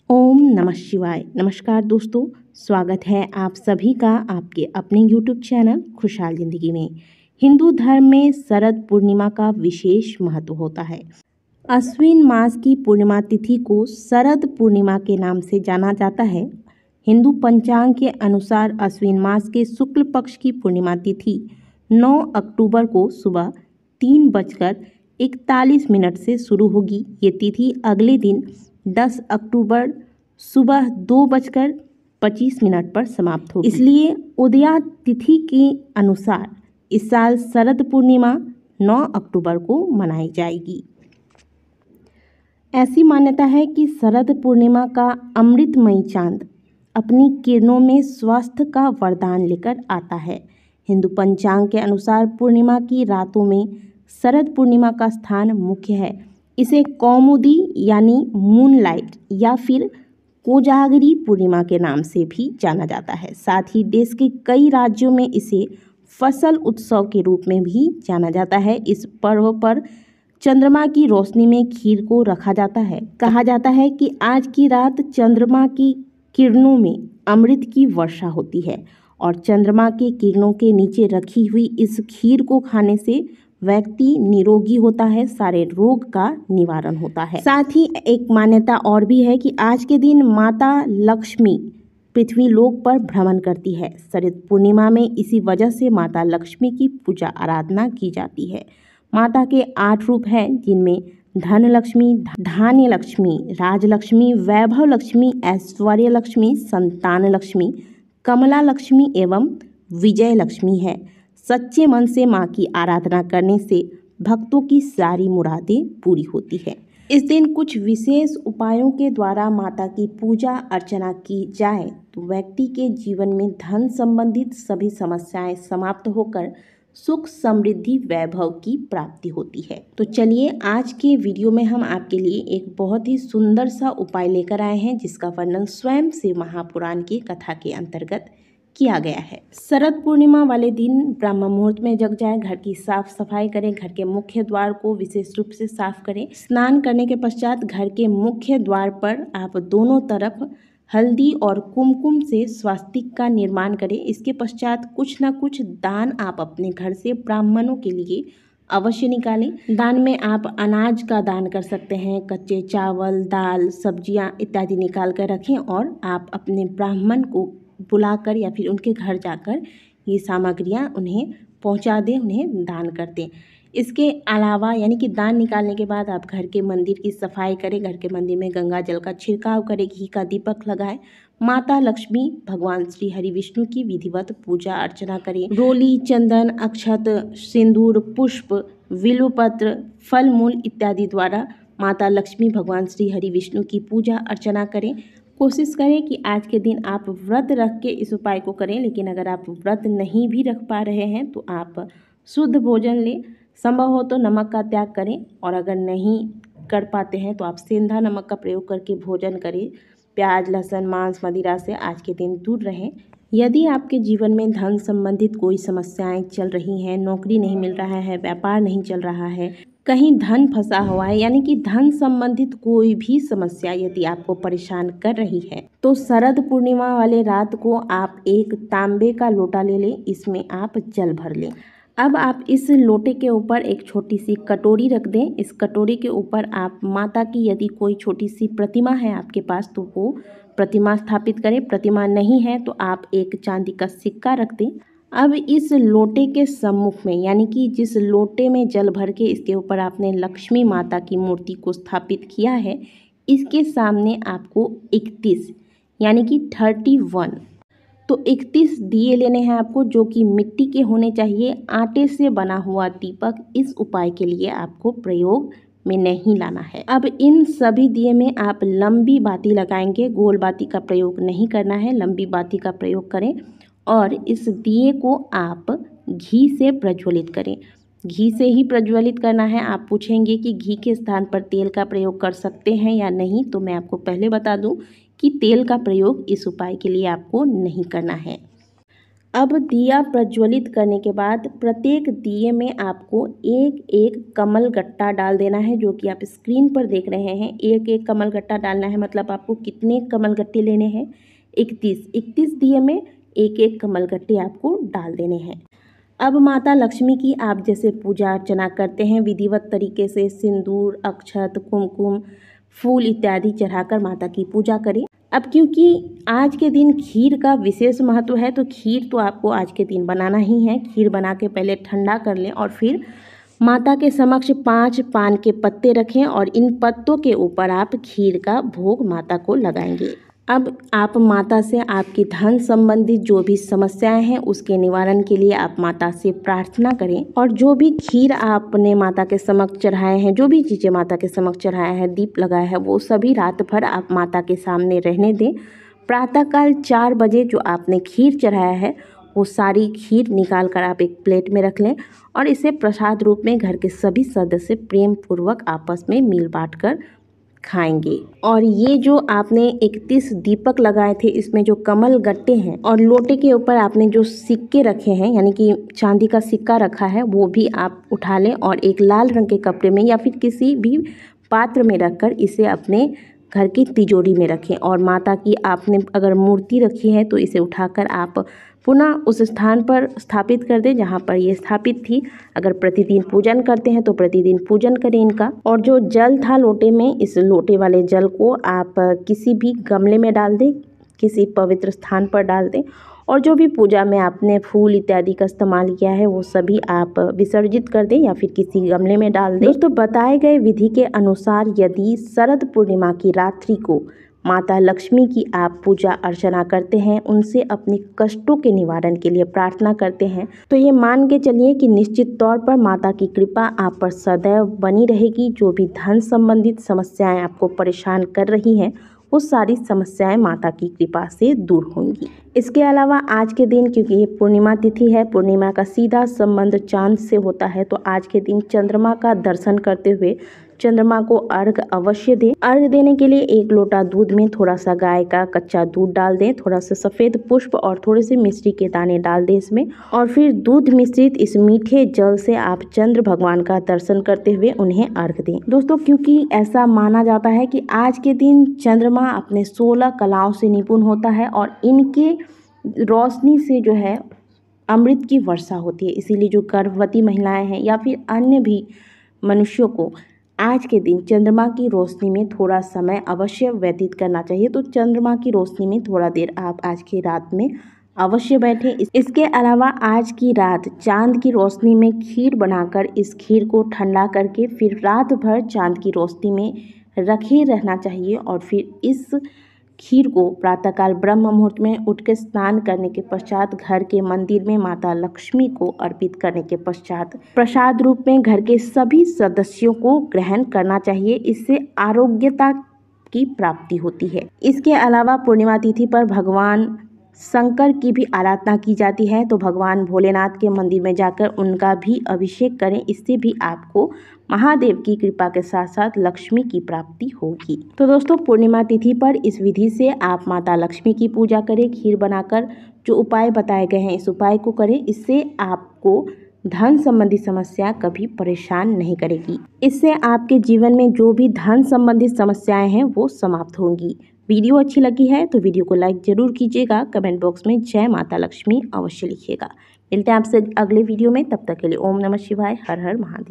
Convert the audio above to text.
ओम नमः शिवाय। नमस्कार दोस्तों, स्वागत है आप सभी का आपके अपने यूट्यूब चैनल खुशहाल जिंदगी में। हिंदू धर्म में शरद पूर्णिमा का विशेष महत्व होता है। अश्विन मास की पूर्णिमा तिथि को शरद पूर्णिमा के नाम से जाना जाता है। हिंदू पंचांग के अनुसार अश्विन मास के शुक्ल पक्ष की पूर्णिमा तिथि 9 अक्टूबर को सुबह 3:41 से शुरू होगी। ये तिथि अगले दिन 10 अक्टूबर सुबह 2:25 पर समाप्त होगी। इसलिए उदया तिथि के अनुसार इस साल शरद पूर्णिमा 9 अक्टूबर को मनाई जाएगी। ऐसी मान्यता है कि शरद पूर्णिमा का अमृतमयी चांद अपनी किरणों में स्वास्थ्य का वरदान लेकर आता है। हिंदू पंचांग के अनुसार पूर्णिमा की रातों में शरद पूर्णिमा का स्थान मुख्य है। इसे कौमुदी यानी मूनलाइट या फिर कोजागरी पूर्णिमा के नाम से भी जाना जाता है। साथ ही देश के कई राज्यों में इसे फसल उत्सव के रूप में भी जाना जाता है। इस पर्व पर चंद्रमा की रोशनी में खीर को रखा जाता है। कहा जाता है कि आज की रात चंद्रमा की किरणों में अमृत की वर्षा होती है और चंद्रमा की किरणों के नीचे रखी हुई इस खीर को खाने से व्यक्ति निरोगी होता है, सारे रोग का निवारण होता है। साथ ही एक मान्यता और भी है कि आज के दिन माता लक्ष्मी पृथ्वी लोक पर भ्रमण करती है। शरद पूर्णिमा में इसी वजह से माता लक्ष्मी की पूजा आराधना की जाती है। माता के 8 रूप हैं, जिनमें धन लक्ष्मी, धान्य लक्ष्मी, राजलक्ष्मी, वैभव लक्ष्मी, ऐश्वर्य लक्ष्मी, संतान लक्ष्मी, कमला लक्ष्मी एवं विजय लक्ष्मी है। सच्चे मन से माँ की आराधना करने से भक्तों की सारी मुरादें पूरी होती है। इस दिन कुछ विशेष उपायों के द्वारा माता की पूजा अर्चना की जाए तो व्यक्ति के जीवन में धन संबंधित सभी समस्याएं समाप्त होकर सुख समृद्धि वैभव की प्राप्ति होती है। तो चलिए आज के वीडियो में हम आपके लिए एक बहुत ही सुंदर सा उपाय लेकर आए हैं, जिसका वर्णन स्वयं से महापुराण की कथा के अंतर्गत किया गया है। शरद पूर्णिमा वाले दिन ब्रह्म मुहूर्त में जग जाए, घर की साफ सफाई करें, घर के मुख्य द्वार को विशेष रूप से साफ करें। स्नान करने के पश्चात घर के मुख्य द्वार पर आप दोनों तरफ हल्दी और कुमकुम से स्वास्तिक का निर्माण करें। इसके पश्चात कुछ न कुछ दान आप अपने घर से ब्राह्मणों के लिए अवश्य निकालें। दान में आप अनाज का दान कर सकते हैं, कच्चे चावल, दाल, सब्जियां इत्यादि निकाल कर रखें और आप अपने ब्राह्मण को बुलाकर या फिर उनके घर जाकर ये सामग्रियां उन्हें पहुंचा दें, उन्हें दान कर दें। इसके अलावा यानी कि दान निकालने के बाद आप घर के मंदिर की सफाई करें, घर के मंदिर में गंगा जल का छिड़काव करें, घी का दीपक लगाएं, माता लक्ष्मी, भगवान श्री हरि विष्णु की विधिवत पूजा अर्चना करें। रोली, चंदन, अक्षत, सिंदूर, पुष्प, बिल्वपत्र, फल मूल इत्यादि द्वारा माता लक्ष्मी, भगवान श्री हरि विष्णु की पूजा अर्चना करें। कोशिश करें कि आज के दिन आप व्रत रख के इस उपाय को करें, लेकिन अगर आप व्रत नहीं भी रख पा रहे हैं तो आप शुद्ध भोजन लें। संभव हो तो नमक का त्याग करें और अगर नहीं कर पाते हैं तो आप सेंधा नमक का प्रयोग करके भोजन करें। प्याज, लहसुन, मांस, मदिरा से आज के दिन दूर रहें। यदि आपके जीवन में धन संबंधित कोई समस्याएं चल रही हैं, नौकरी नहीं मिल रहा है, व्यापार नहीं चल रहा है, कहीं धन फंसा हुआ है, यानी कि धन संबंधित कोई भी समस्या यदि आपको परेशान कर रही है तो शरद पूर्णिमा वाले रात को आप एक तांबे का लोटा ले लें, इसमें आप जल भर लें। अब आप इस लोटे के ऊपर एक छोटी सी कटोरी रख दें। इस कटोरी के ऊपर आप माता की यदि कोई छोटी सी प्रतिमा है आपके पास तो वो प्रतिमा स्थापित करें। प्रतिमा नहीं है तो आप एक चांदी का सिक्का रख दें। अब इस लोटे के सम्मुख में यानी कि जिस लोटे में जल भर के इसके ऊपर आपने लक्ष्मी माता की मूर्ति को स्थापित किया है, इसके सामने आपको 31 यानी कि 31 तो 31 दिए लेने हैं आपको, जो कि मिट्टी के होने चाहिए। आटे से बना हुआ दीपक इस उपाय के लिए आपको प्रयोग में नहीं लाना है। अब इन सभी दिए में आप लंबी बाती लगाएंगे, गोल बाती का प्रयोग नहीं करना है, लंबी बाती का प्रयोग करें और इस दिए को आप घी से प्रज्वलित करें। घी से ही प्रज्वलित करना है। आप पूछेंगे कि घी के स्थान पर तेल का प्रयोग कर सकते हैं या नहीं, तो मैं आपको पहले बता दूं कि तेल का प्रयोग इस उपाय के लिए आपको नहीं करना है। अब दिया प्रज्वलित करने के बाद प्रत्येक दिए में आपको एक एक कमल गट्टा डाल देना है, जो कि आप स्क्रीन पर देख रहे हैं। एक एक कमल गट्टा डालना है, मतलब आपको कितने कमल गट्टे लेने हैं? 31 दिए में एक एक कमल गट्टे आपको डाल देने हैं। अब माता लक्ष्मी की आप जैसे पूजा अर्चना करते हैं विधिवत तरीके से सिंदूर, अक्षत, कुमकुम, फूल इत्यादि चढ़ाकर माता की पूजा करें। अब क्योंकि आज के दिन खीर का विशेष महत्व है, तो खीर तो आपको आज के दिन बनाना ही है। खीर बना के पहले ठंडा कर लें और फिर माता के समक्ष 5 पान के पत्ते रखें और इन पत्तों के ऊपर आप खीर का भोग माता को लगाएंगे। अब आप माता से आपकी धन संबंधित जो भी समस्याएं हैं उसके निवारण के लिए आप माता से प्रार्थना करें और जो भी खीर आपने माता के समक्ष चढ़ाए हैं, जो भी चीज़ें माता के समक्ष चढ़ाया है, दीप लगाया है, वो सभी रात भर आप माता के सामने रहने दें। प्रातःकाल 4 बजे जो आपने खीर चढ़ाया है वो सारी खीर निकाल कर आप एक प्लेट में रख लें और इसे प्रसाद रूप में घर के सभी सदस्य प्रेम पूर्वक आपस में मिल बांट कर खाएंगे। और ये जो आपने 31 दीपक लगाए थे, इसमें जो कमल गट्टे हैं और लोटे के ऊपर आपने जो सिक्के रखे हैं, यानी कि चांदी का सिक्का रखा है, वो भी आप उठा लें और एक लाल रंग के कपड़े में या फिर किसी भी पात्र में रखकर इसे अपने घर की तिजोरी में रखें। और माता की आपने अगर मूर्ति रखी है तो इसे उठाकर आप पुनः उस स्थान पर स्थापित कर दें जहाँ पर ये स्थापित थी। अगर प्रतिदिन पूजन करते हैं तो प्रतिदिन पूजन करें इनका। और जो जल था लोटे में, इस लोटे वाले जल को आप किसी भी गमले में डाल दें, किसी पवित्र स्थान पर डाल दें और जो भी पूजा में आपने फूल इत्यादि का इस्तेमाल किया है वो सभी आप विसर्जित कर दें या फिर किसी गमले में डाल दें। दोस्तों, बताए गए विधि के अनुसार यदि शरद पूर्णिमा की रात्रि को माता लक्ष्मी की आप पूजा अर्चना करते हैं, उनसे अपने कष्टों के निवारण के लिए प्रार्थना करते हैं, तो ये मान के चलिए कि निश्चित तौर पर माता की कृपा आप पर सदैव बनी रहेगी। जो भी धन संबंधित समस्याएं आपको परेशान कर रही हैं, वो सारी समस्याएं माता की कृपा से दूर होंगी। इसके अलावा आज के दिन, क्योंकि ये पूर्णिमा तिथि है, पूर्णिमा का सीधा संबंध चांद से होता है, तो आज के दिन चंद्रमा का दर्शन करते हुए चंद्रमा को अर्घ अवश्य दें। अर्घ देने के लिए 1 लोटा दूध में थोड़ा सा गाय का कच्चा दूध डाल दें, थोड़ा सा सफ़ेद पुष्प और थोड़े से मिश्री के दाने डाल दें इसमें, और फिर दूध मिश्रित इस मीठे जल से आप चंद्र भगवान का दर्शन करते हुए उन्हें अर्घ दें। दोस्तों, क्योंकि ऐसा माना जाता है कि आज के दिन चंद्रमा अपने 16 कलाओं से निपुण होता है और इनके रोशनी से जो है अमृत की वर्षा होती है, इसीलिए जो गर्भवती महिलाएं हैं या फिर अन्य भी मनुष्यों को आज के दिन चंद्रमा की रोशनी में थोड़ा समय अवश्य व्यतीत करना चाहिए। तो चंद्रमा की रोशनी में थोड़ा देर आप आज की रात में अवश्य बैठें। इसके अलावा आज की रात चांद की रोशनी में खीर बनाकर इस खीर को ठंडा करके फिर रात भर चांद की रोशनी में रखे रहना चाहिए और फिर इस खीर को प्रातःकाल ब्रह्म मुहूर्त में उठ के स्नान करने के पश्चात घर के मंदिर में माता लक्ष्मी को अर्पित करने के पश्चात प्रसाद रूप में घर के सभी सदस्यों को ग्रहण करना चाहिए। इससे आरोग्यता की प्राप्ति होती है। इसके अलावा पूर्णिमा तिथि पर भगवान शंकर की भी आराधना की जाती है, तो भगवान भोलेनाथ के मंदिर में जाकर उनका भी अभिषेक करें। इससे भी आपको महादेव की कृपा के साथ साथ लक्ष्मी की प्राप्ति होगी। तो दोस्तों, पूर्णिमा तिथि पर इस विधि से आप माता लक्ष्मी की पूजा करें। खीर बनाकर जो उपाय बताए गए हैं इस उपाय को करें, इससे आपको धन संबंधी समस्या कभी परेशान नहीं करेगी। इससे आपके जीवन में जो भी धन संबंधित समस्याएं हैं वो समाप्त होंगी। वीडियो अच्छी लगी है तो वीडियो को लाइक जरूर कीजिएगा। कमेंट बॉक्स में जय माता लक्ष्मी अवश्य लिखिएगा। मिलते हैं आपसे अगले वीडियो में, तब तक के लिए ओम नमः शिवाय, हर हर महादेव।